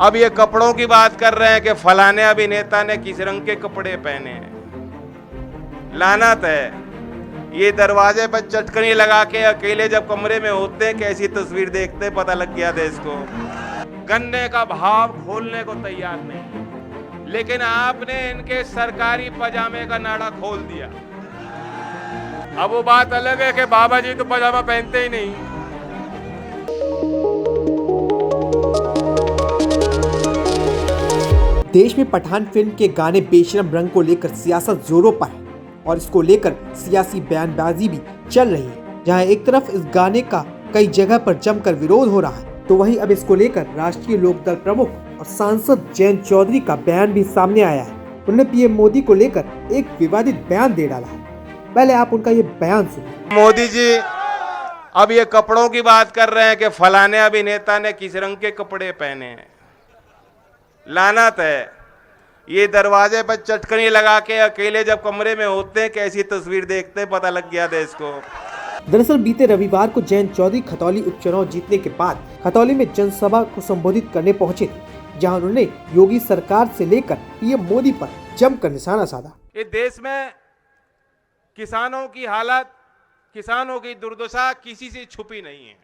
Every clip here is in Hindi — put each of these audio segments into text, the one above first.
अब ये कपड़ों की बात कर रहे हैं कि फलाने अभिनेता ने किस रंग के कपड़े पहने हैं। लानत है। ये दरवाजे पर चटकनी लगा के अकेले जब कमरे में होते हैं कैसी तस्वीर देखते हैं, पता लग गया देश को। गन्ने का भाव खोलने को तैयार नहीं, लेकिन आपने इनके सरकारी पजामे का नाड़ा खोल दिया। अब वो बात अलग है कि बाबा जी तो पजामा पहनते ही नहीं। देश में पठान फिल्म के गाने बेशरम रंग को लेकर सियासत जोरों पर है और इसको लेकर सियासी बयानबाजी भी चल रही है। जहां एक तरफ इस गाने का कई जगह पर जमकर विरोध हो रहा है, तो वहीं अब इसको लेकर राष्ट्रीय लोकदल प्रमुख और सांसद जयंत चौधरी का बयान भी सामने आया है। उन्होंने पीएम मोदी को लेकर एक विवादित बयान दे डाला है। पहले आप उनका ये बयान सुनिए। मोदी जी अब ये कपड़ों की बात कर रहे हैं कि फलाने अभिनेता ने किस रंग के कपड़े पहने हैं। लानत है। ये दरवाजे पर चटकनी लगा के अकेले जब कमरे में होते हैं कैसी तस्वीर देखते हैं, पता लग गया देश को। दरअसल बीते रविवार को जयंत चौधरी खतौली उपचुनाव जीतने के बाद खतौली में जनसभा को संबोधित करने पहुंचे थे, जहां उन्होंने योगी सरकार से लेकर पीएम मोदी पर जमकर निशाना साधा। ये देश में किसानों की हालत, किसानों की दुर्दशा किसी से छुपी नहीं है।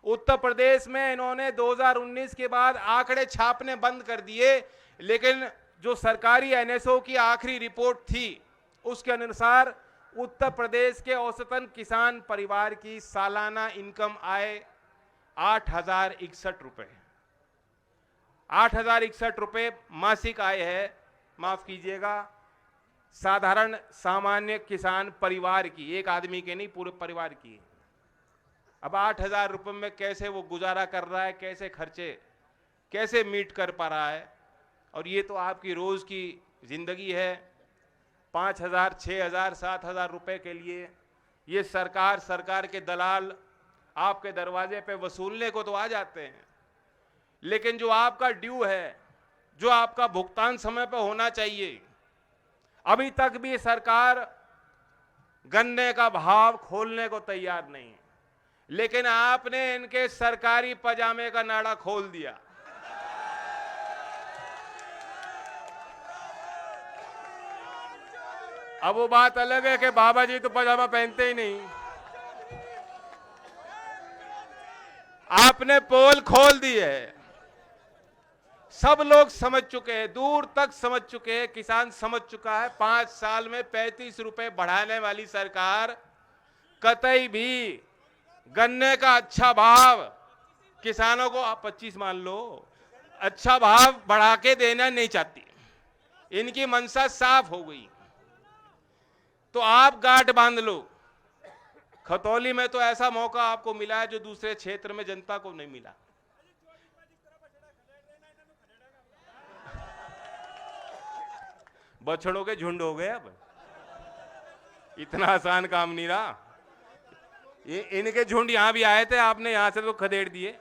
उत्तर प्रदेश में इन्होंने 2019 के बाद आंकड़े छापने बंद कर दिए, लेकिन जो सरकारी एनएसओ की आखिरी रिपोर्ट थी उसके अनुसार उत्तर प्रदेश के औसतन किसान परिवार की सालाना इनकम आय 8,061 रुपए, 8,061 रुपए मासिक आय है। माफ कीजिएगा, साधारण सामान्य किसान परिवार की, एक आदमी के नहीं पूरे परिवार की। अब 8,000 रुपए में कैसे वो गुजारा कर रहा है, कैसे खर्चे कैसे मीट कर पा रहा है। और ये तो आपकी रोज की जिंदगी है। 5,000, 6,000, 7,000 रुपए के लिए ये सरकार के दलाल आपके दरवाजे पे वसूलने को तो आ जाते हैं, लेकिन जो आपका ड्यू है, जो आपका भुगतान समय पर होना चाहिए, अभी तक भी सरकार गन्ने का भाव खोलने को तैयार नहीं है। लेकिन आपने इनके सरकारी पजामे का नाड़ा खोल दिया। अब वो बात अलग है कि बाबा जी तो पजामा पहनते ही नहीं। आपने पोल खोल दी है। सब लोग समझ चुके हैं, दूर तक समझ चुके हैं, किसान समझ चुका है। 5 साल में 35 रुपए बढ़ाने वाली सरकार कतई भी गन्ने का अच्छा भाव किसानों को, आप 25 मान लो, अच्छा भाव बढ़ा के देना नहीं चाहती। इनकी मंशा साफ हो गई। तो आप गांठ बांध लो। खतौली में तो ऐसा मौका आपको मिला है जो दूसरे क्षेत्र में जनता को नहीं मिला। बछड़ों के झुंड हो गए। अब इतना आसान काम नहीं रहा। ये इनके झुंड यहां भी आए थे, आपने यहां से तो खदेड़ दिए।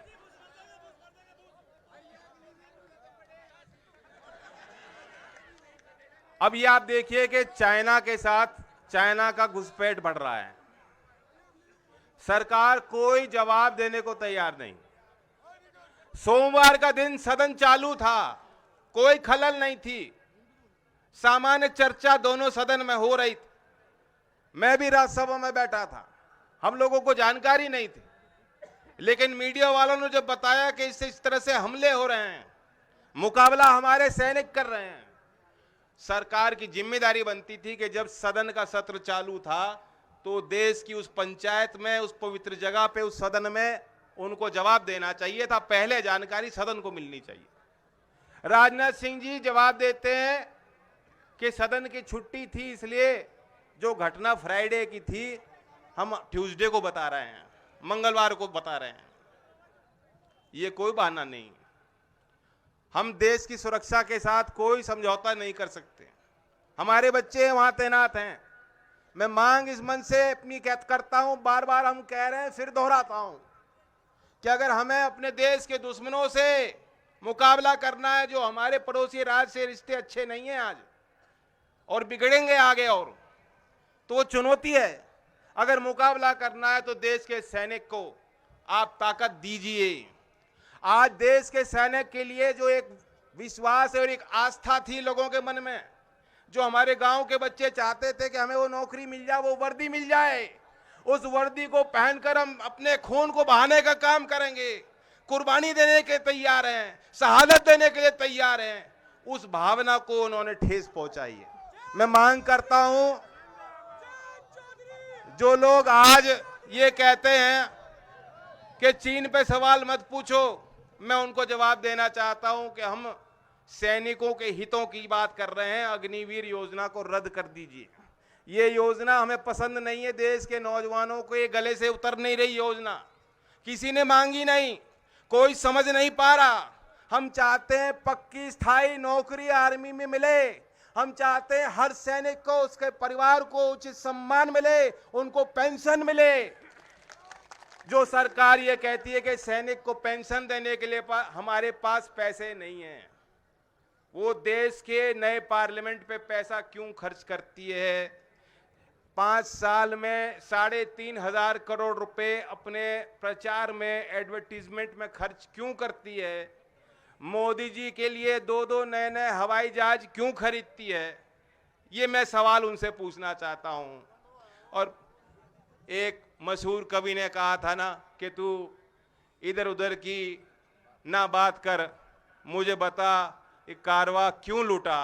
अब ये आप देखिए कि चाइना के साथ चाइना का घुसपैठ बढ़ रहा है। सरकार कोई जवाब देने को तैयार नहीं। सोमवार का दिन सदन चालू था, कोई खलल नहीं थी, सामान्य चर्चा दोनों सदन में हो रही थी। मैं भी राज्यसभा में बैठा था, हम लोगों को जानकारी नहीं थी, लेकिन मीडिया वालों ने जब बताया कि इससे इस तरह से हमले हो रहे हैं, मुकाबला हमारे सैनिक कर रहे हैं, सरकार की जिम्मेदारी बनती थी कि जब सदन का सत्र चालू था तो देश की उस पंचायत में, उस पवित्र जगह पे, उस सदन में उनको जवाब देना चाहिए था। पहले जानकारी सदन को मिलनी चाहिए। राजनाथ सिंह जी जवाब देते हैं कि सदन की छुट्टी थी, इसलिए जो घटना फ्राइडे की थी हम ट्यूसडे को बता रहे हैं, मंगलवार को बता रहे हैं। ये कोई बहाना नहीं। हम देश की सुरक्षा के साथ कोई समझौता नहीं कर सकते। हमारे बच्चे वहां तैनात हैं। मैं मांग इस मन से अपनी करता हूं, बार बार हम कह रहे हैं, फिर दोहराता हूं कि अगर हमें अपने देश के दुश्मनों से मुकाबला करना है, जो हमारे पड़ोसी राज्य से रिश्ते अच्छे नहीं हैं आज और बिगड़ेंगे आगे, और तो वो चुनौती है। अगर मुकाबला करना है तो देश के सैनिक को आप ताकत दीजिए। आज देश के सैनिक के लिए जो एक विश्वास और एक आस्था थी लोगों के मन में, जो हमारे गांव के बच्चे चाहते थे कि हमें वो नौकरी मिल जाए, वो वर्दी मिल जाए, उस वर्दी को पहनकर हम अपने खून को बहाने का काम करेंगे, कुर्बानी देने के तैयार हैं, शहादत देने के लिए तैयार हैं, उस भावना को उन्होंने ठेस पहुंचाई है। मैं मांग करता हूं, जो लोग आज ये कहते हैं कि चीन पे सवाल मत पूछो, मैं उनको जवाब देना चाहता हूं कि हम सैनिकों के हितों की बात कर रहे हैं। अग्निवीर योजना को रद्द कर दीजिए। ये योजना हमें पसंद नहीं है। देश के नौजवानों को ये गले से उतर नहीं रही योजना, किसी ने मांगी नहीं, कोई समझ नहीं पा रहा। हम चाहते हैं पक्की स्थायी नौकरी आर्मी में मिले। हम चाहते हैं हर सैनिक को, उसके परिवार को उचित सम्मान मिले, उनको पेंशन मिले। जो सरकार ये कहती है कि सैनिक को पेंशन देने के लिए हमारे पास पैसे नहीं हैं, वो देश के नए पार्लियामेंट पे पैसा क्यों खर्च करती है? 5 साल में 3,500 करोड़ रुपए अपने प्रचार में, एडवर्टीजमेंट में खर्च क्यों करती है? मोदी जी के लिए 2-2 नए हवाई जहाज क्यों खरीदती है? ये मैं सवाल उनसे पूछना चाहता हूं। और एक मशहूर कवि ने कहा था ना कि तू इधर उधर की ना बात कर, मुझे बता ये कारवा क्यों लूटा,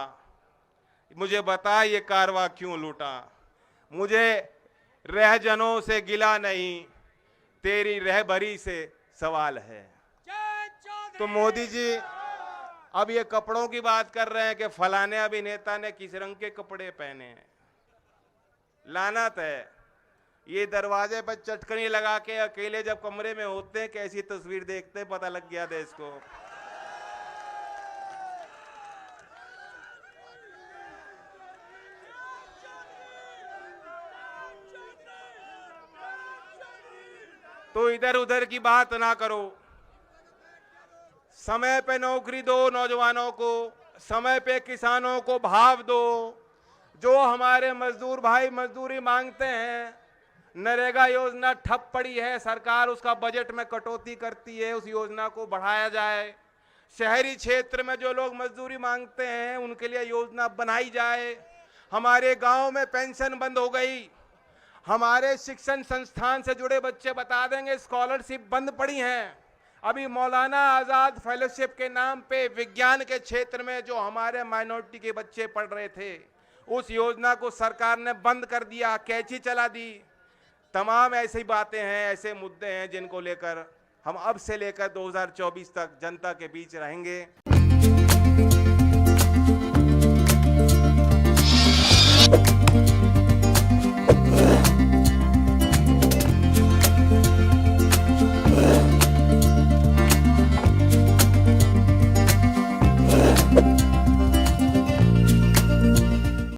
मुझे बता ये कारवा क्यों लूटा। मुझे रहजनों से गिला नहीं, तेरी रहबरी से सवाल है। तो मोदी जी अब ये कपड़ों की बात कर रहे हैं कि फलाने अभिनेता ने किस रंग के कपड़े पहने हैं। लानत है, ये दरवाजे पर चटकनी लगा के अकेले जब कमरे में होते हैं, कैसी तस्वीर देखते हैं, पता लग गया देश को। तो इधर उधर की बात ना करो, समय पे नौकरी दो नौजवानों को, समय पे किसानों को भाव दो। जो हमारे मजदूर भाई मजदूरी मांगते हैं, नरेगा योजना ठप पड़ी है, सरकार उसका बजट में कटौती करती है, उस योजना को बढ़ाया जाए। शहरी क्षेत्र में जो लोग मजदूरी मांगते हैं उनके लिए योजना बनाई जाए। हमारे गांव में पेंशन बंद हो गई, हमारे शिक्षण संस्थान से जुड़े बच्चे बता देंगे स्कॉलरशिप बंद पड़ी हैं। अभी मौलाना आजाद फेलोशिप के नाम पे विज्ञान के क्षेत्र में जो हमारे माइनॉरिटी के बच्चे पढ़ रहे थे, उस योजना को सरकार ने बंद कर दिया, कैंची चला दी। तमाम ऐसी बातें हैं, ऐसे मुद्दे हैं जिनको लेकर हम अब से लेकर 2024 तक जनता के बीच रहेंगे।